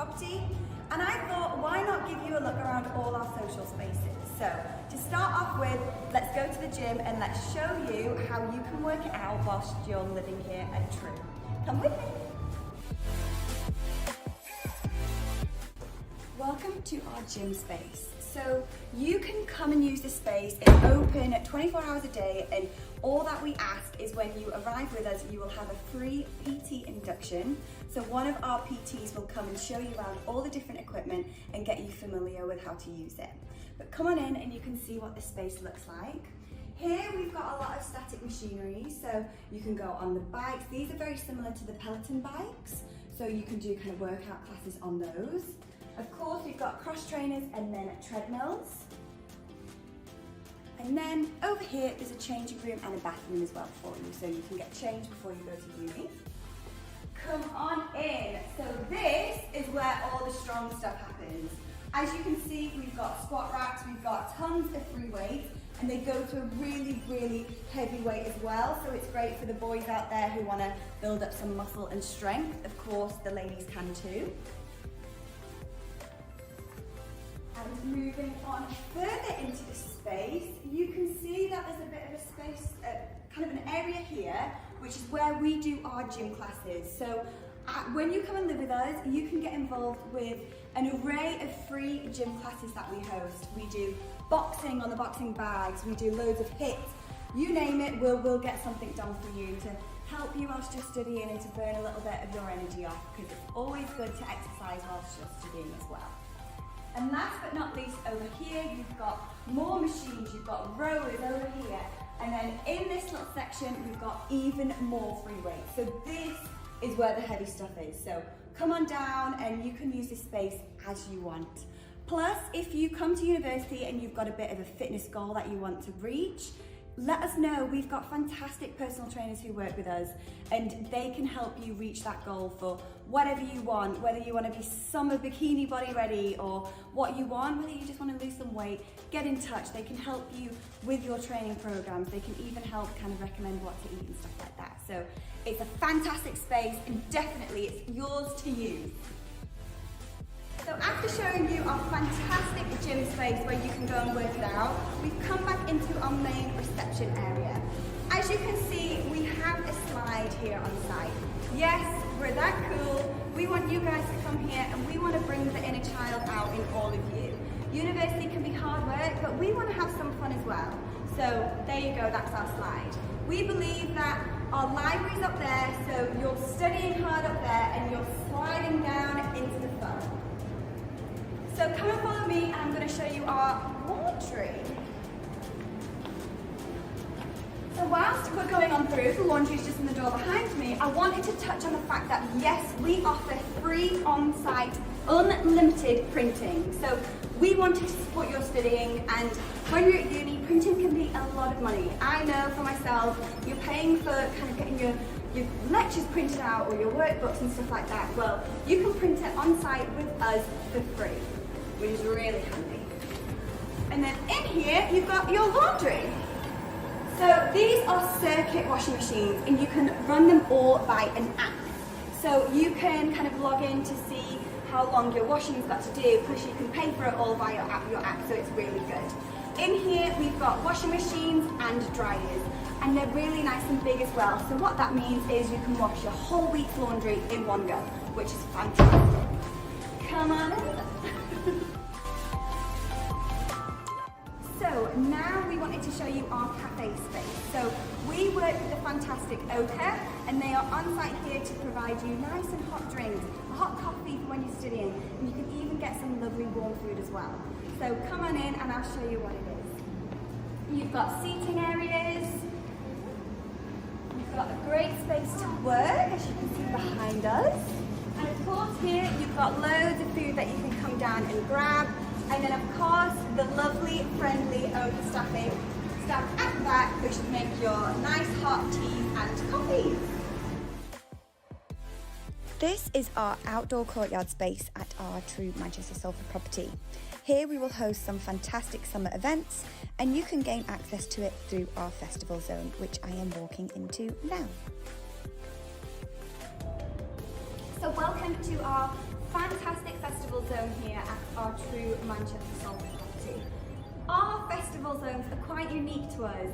property, and I thought, why not give you a look around all our social spaces? So, to start off with, let's go to the gym and let's show you how you can work it out whilst you're living here at True. Come with me. Welcome to our gym space. So you can come and use this space. It's open 24 hours a day, and all that we ask is when you arrive with us, you will have a free PT induction. So one of our PTs will come and show you around all the different equipment and get you familiar with how to use it. But come on in and you can see what the space looks like. Here we've got a lot of static machinery, so you can go on the bikes. These are very similar to the Peloton bikes, so you can do kind of workout classes on those. Of course, we've got cross trainers and then treadmills. And then over here, there's a changing room and a bathroom as well for you, so you can get changed before you go to uni. Come on in. So this is where all the strong stuff happens. As you can see, we've got squat racks, we've got tons of free weights, and they go to a really, really heavy weight as well, so it's great for the boys out there who want to build up some muscle and strength. Of course, the ladies can too. And moving on further into the space, you can see that there's a bit of a space, kind of an area here, which is where we do our gym classes. So when you come and live with us, you can get involved with an array of free gym classes that we host. We do boxing on the boxing bags, we do loads of hits, you name it, we'll get something done for you to help you whilst you're studying and to burn a little bit of your energy off, because it's always good to exercise whilst you're studying as well. And last but not least, over here, you've got more machines, you've got rowers over here, and then in this little section, we've got even more free weights. So this is where the heavy stuff is. So come on down and you can use this space as you want. Plus, if you come to university and you've got a bit of a fitness goal that you want to reach, let us know. We've got fantastic personal trainers who work with us, and they can help you reach that goal for whatever you want, whether you want to be summer bikini body ready or what you want, whether you just want to lose some weight, get in touch. They can help you with your training programs. They can even help kind of recommend what to eat and stuff like that. So it's a fantastic space, and definitely it's yours to use. So after showing you our fantastic gym space where you can go and work it out, we've come back into our main reception area. As you can see, we have a slide here on site. Yes, we're that cool. We want you guys to come here and we want to bring the inner child out in all of you. University can be hard work, but we want to have some fun as well. So there you go, that's our slide. We believe that our library's up there, so you're studying hard up there and you're sliding down into the fun. So come and follow me, and I'm going to show you our laundry. So whilst we're going on through, the laundry is just in the door behind me, I wanted to touch on the fact that yes, we offer free on-site, unlimited printing. So we want to support your studying, and when you're at uni, printing can be a lot of money. I know for myself, you're paying for kind of getting your lectures printed out or your workbooks and stuff like that. Well, you can print it on-site with us for free, which is really handy. And then in here, you've got your laundry. So these are circuit washing machines, and you can run them all by an app. So you can kind of log in to see how long your washing's got to do, plus you can pay for it all via your app, so it's really good. In here, we've got washing machines and dryers, and they're really nice and big as well. So what that means is you can wash your whole week's laundry in one go, which is fantastic. Come on in. So now we wanted to show you our cafe space. So we work with the fantastic Oka, and they are on site here to provide you nice and hot drinks, a hot coffee for when you're studying, and you can even get some lovely warm food as well. So come on in and I'll show you what it is. You've got seating areas, you've got a great space to work, as you can see behind us. And of course here you've got loads of food that you can come down and grab. And then of course the lovely, friendly Oka staff at the back, which make your nice hot teas and coffees. This is our outdoor courtyard space at our True Manchester Salford property. Here we will host some fantastic summer events, and you can gain access to it through our festival zone, which I am walking into now. So welcome to our fantastic festival zone here at our true Manchester Salford property. Our festival zones are quite unique to us.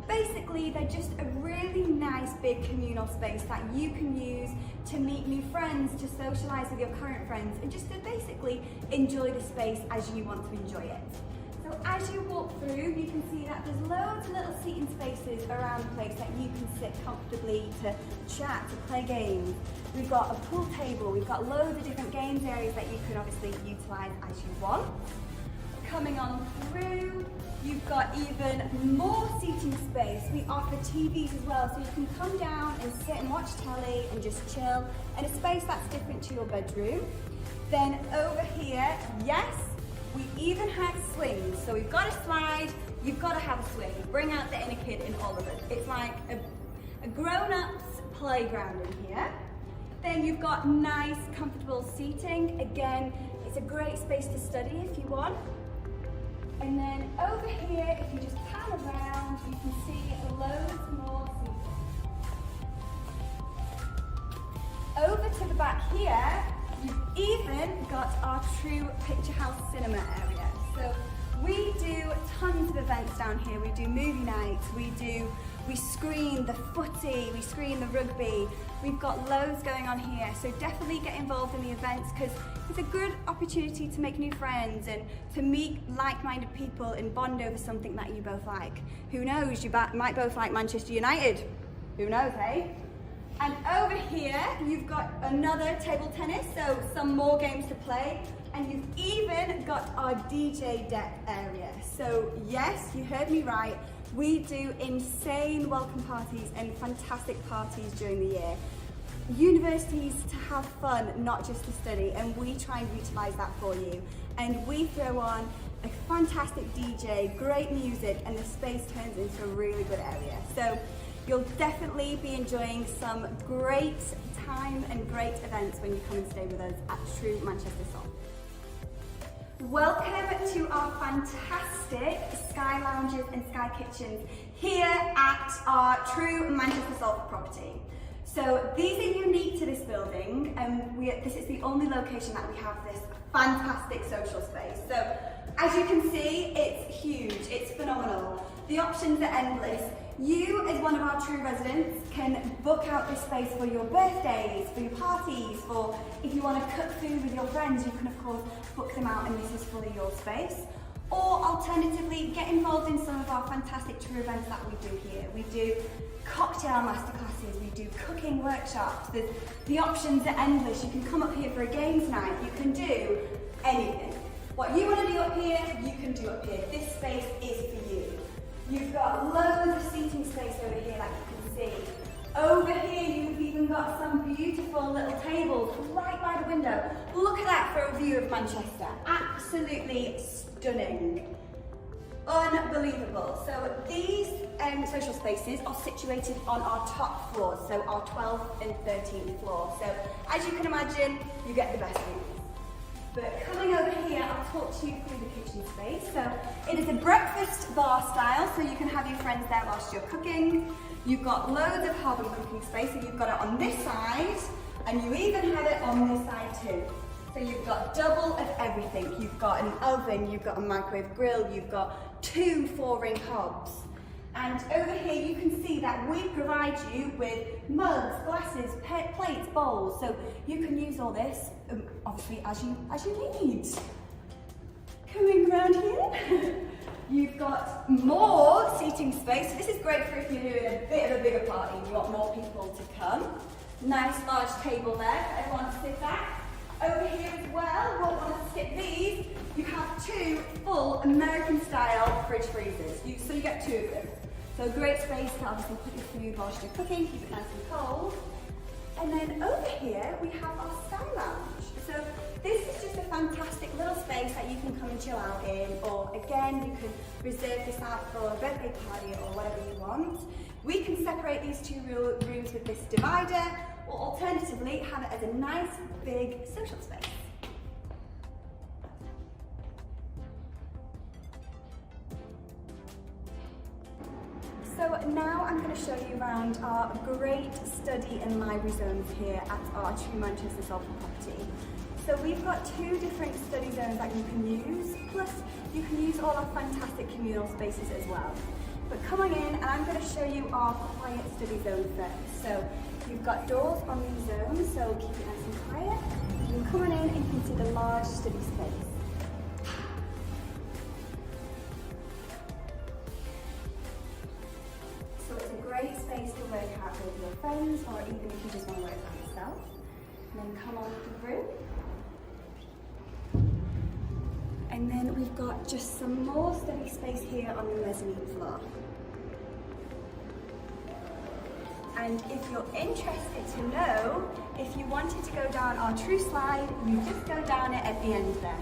Basically, they're just a really nice big communal space that you can use to meet new friends, to socialise with your current friends, and just to basically enjoy the space as you want to enjoy it. So as you walk through, you can see that there's loads of little seating spaces around the place that you can sit comfortably to chat, to play games. We've got a pool table, we've got loads of different games areas that you can obviously utilise as you want. Coming on through, you've got even more seating space. We offer TVs as well, so you can come down and sit and watch telly and just chill in a space that's different to your bedroom. Then over here, yes, we even have swings. So we've got a slide, you've got to have a swing. Bring out the inner kid in all of us. It's like a grown-up's playground in here. Then you've got nice, comfortable seating. Again, it's a great space to study if you want. And then over here, if you just pan around, you can see loads more seating. Over to the back here, you've even got our true picture house cinema area. So we do tons of events down here. We do movie nights, we screen the footy, we screen the rugby. We've got loads going on here, so definitely get involved in the events because it's a good opportunity to make new friends and to meet like-minded people and bond over something that you both like. Who knows, you might both like Manchester United. Who knows, eh? And over here, you've got another table tennis, so some more games to play. And you've even got our DJ deck area. So yes, you heard me right. We do insane welcome parties and fantastic parties during the year. Universities to have fun, not just to study, and we try and utilise that for you. And we throw on a fantastic DJ, great music, and the space turns into a really good area. So you'll definitely be enjoying some great time and great events when you come and stay with us at True Manchester Salford. Welcome to our fantastic Sky Lounges and Sky Kitchens here at our True Manchester Salford property. So these are unique to this building, and this is the only location that we have this fantastic social space. So as you can see, it's huge, it's phenomenal. The options are endless. You, as one of our true residents, can book out this space for your birthdays, for your parties, or if you want to cook food with your friends, you can of course book them out and this is fully your space. Or alternatively, get involved in some of our fantastic true events that we do here. We do cocktail masterclasses, we do cooking workshops. The options are endless. You can come up here for a games night, you can do anything. What you want to do up here, you can do up here. This space is for you. You've got loads of seating space over here that you can see. Over here you've even got some beautiful little tables right by the window. Look at that for a view of Manchester. Absolutely stunning. Unbelievable. So these social spaces are situated on our top floors, so our 12th and 13th floor. So as you can imagine, you get the best views. But coming over here, I'll talk to you through the kitchen space. So it is a breakfast bar style, so you can have your friends there whilst you're cooking. You've got loads of hob and cooking space, so you've got it on this side, and you even have it on this side too. So you've got double of everything. You've got an oven, you've got a microwave grill, you've got 2 4-ring hobs. And over here you can see that we provide you with mugs, glasses, plates, bowls, so you can use all this obviously as you need. Coming around here, you've got more seating space. So this is great for if you're doing a bit of a bigger party and you want more people to come. Nice large table there for everyone to sit at. Over here as well, won't want to skip these, you have 2 full American style fridge freezers. So you get 2 of them. So great space to obviously put your food whilst you're cooking, keep it nice and cold. And then over here we have our Sky Lounge. So this is just a fantastic little space that you can come and chill out in, or again, you can reserve this out for a birthday party or whatever you want. We can separate these 2 rooms with this divider, or alternatively have it as a nice big social space. So now I'm going to show you around our great study and library zones here at our True Manchester Salford property. So we've got 2 different study zones that you can use, plus you can use all our fantastic communal spaces as well. But come on in and I'm going to show you our quiet study zone first. So you've got doors on these zones, so keep it nice and quiet. You can come on in and you can see the large study space. So it's a great space to work out with your friends, or even if you just want to work by yourself. And then come on through. And then we've got just some more study space here on the mezzanine floor. And if you're interested to know, if you wanted to go down our true slide, you just go down it at the end there.